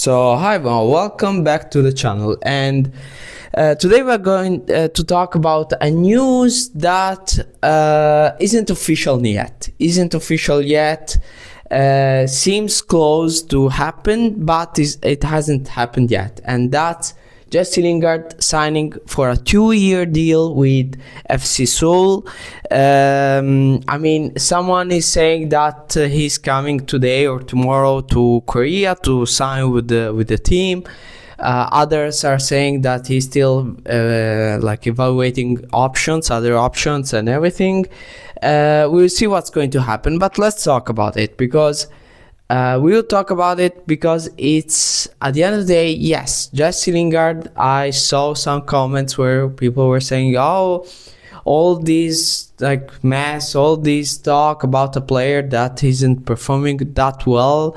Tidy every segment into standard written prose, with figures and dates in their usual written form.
So hi everyone, welcome back to the channel, and today we're going to talk about a news that isn't official yet. Seems close to happen, but it hasn't happened yet, and that's Jesse Lingard signing for a 2-year deal with FC Seoul. I mean, someone is saying that he's coming today or tomorrow to Korea to sign with the team. Others are saying that he's still evaluating other options and everything. We'll see what's going to happen, but let's talk about it because it's, at the end of the day, yes, Jesse Lingard. I saw some comments where people were saying, oh, all these all this talk about a player that isn't performing that well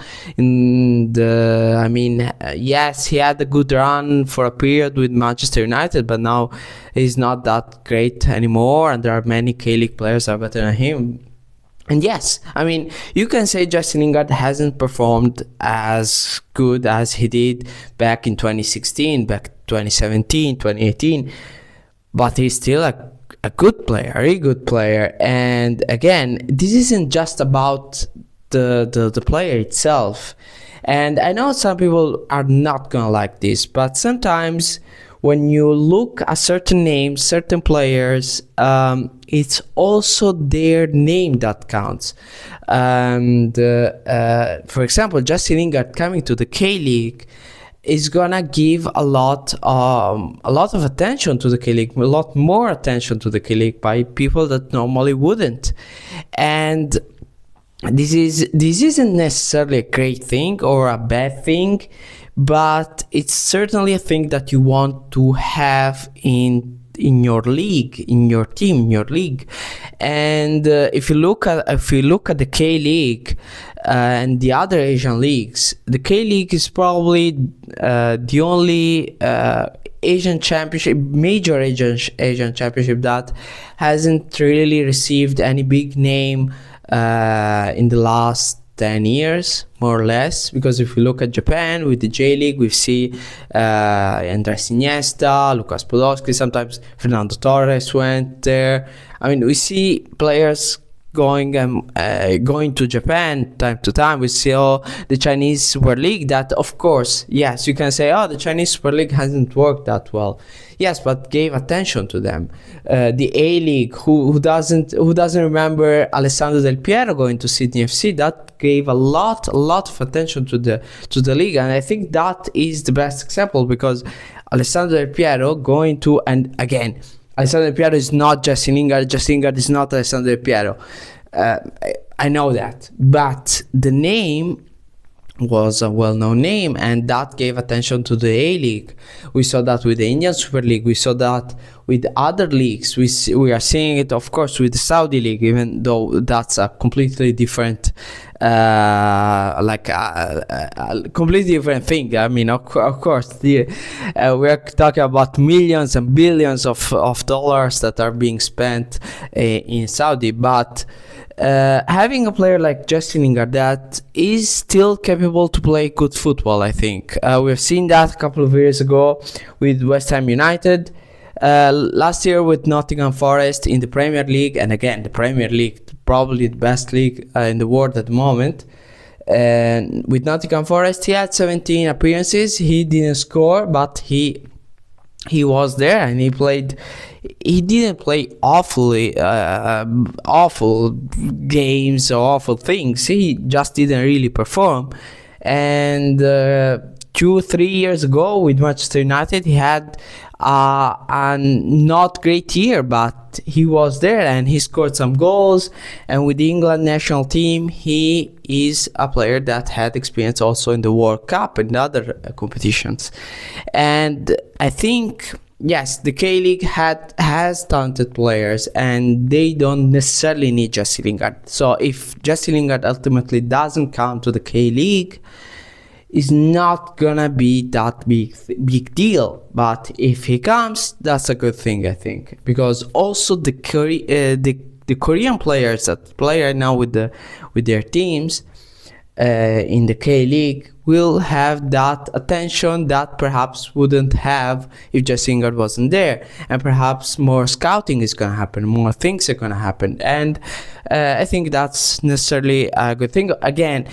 yes, he had a good run for a period with Manchester United, but now he's not that great anymore, and there are many K-League players that are better than him. And yes, I mean, you can say Jesse Lingard hasn't performed as good as he did back in 2016, back 2017, 2018, but he's still a good player, a really good player. And again, this isn't just about the player itself. And I know some people are not gonna like this, but sometimes when you look at certain names, certain players, it's also their name that counts. And for example, Jesse Lingard coming to the K-League is gonna give a lot of attention to the K-League, a lot more attention to the K-League by people that normally wouldn't. And this isn't necessarily a great thing or a bad thing, but it's certainly a thing that you want to have in your league, in your team, in your league. And if you look at the K-League and the other Asian leagues, the K-League is probably the only Asian championship, major Asian championship that hasn't really received any big name in the last 10 years, more or less. Because if you look at Japan with the J-League, we see Andres Iniesta, Lucas Podolski, sometimes Fernando Torres went there. I mean, we see players going to Japan time to time. We see the Chinese Super League, that of course, yes, you can say, oh, the Chinese Super League hasn't worked that well. Yes, but gave attention to them. The A-League, who doesn't remember Alessandro Del Piero going to Sydney FC? That gave a lot of attention to the league, and I think that is the best example, because Alessandro Del Piero going to, and again, Alessandro Del Piero is not Jesse Lingard. Jesse Lingard is not Alessandro Del Piero. I know that, but the name was a well-known name, and that gave attention to the A-League. We saw that with the Indian Super League. We saw that with other leagues. We are seeing it, of course, with the Saudi League, even though that's a completely different completely different thing. I mean, of course, we are talking about millions and billions of dollars that are being spent in Saudi, but having a player like Jesse Lingard that is still capable to play good football, I think. We've seen that a couple of years ago with West Ham United, last year with Nottingham Forest in the Premier League, and again, the Premier League, probably the best league in the world at the moment. And with Nottingham Forest, he had 17 appearances. He didn't score, but he was there, and he played. He didn't play awful games or awful things. He just didn't really perform. And 2-3 years ago with Manchester United, he had a not great year, but he was there and he scored some goals. And with the England national team, he is a player that had experience also in the World Cup and other competitions. And I think, yes, the K-League has talented players, and they don't necessarily need Jesse Lingard. So if Jesse Lingard ultimately doesn't come to the K-League, it's not gonna be that big deal. But if he comes, that's a good thing, I think, because also the Korean players that play right now with their teams, in the K-League will have that attention that perhaps wouldn't have if Jesse Lingard wasn't there, and perhaps more scouting is going to happen, more things are going to happen, and I think that's necessarily a good thing. Again,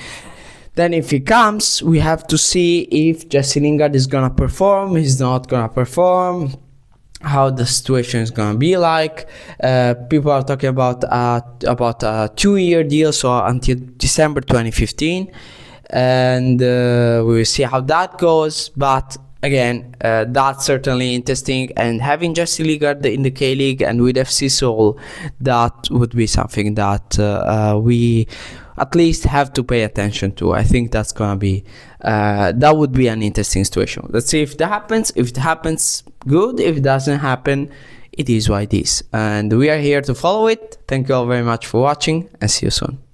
then if he comes, we have to see if Jesse Lingard is going to perform, he's not going to perform, how the situation is going to be like. People are talking about a 2-year deal, so until December 2015, and we will see how that goes. But again, that's certainly interesting, and having Jesse Lingard in the K-League and with FC Seoul, that would be something that we at least have to pay attention to. I think that's gonna be that would be an interesting situation. Let's see if that happens. If it happens, good. If it doesn't happen, it is what it is, and we are here to follow it. Thank you all very much for watching, and see you soon.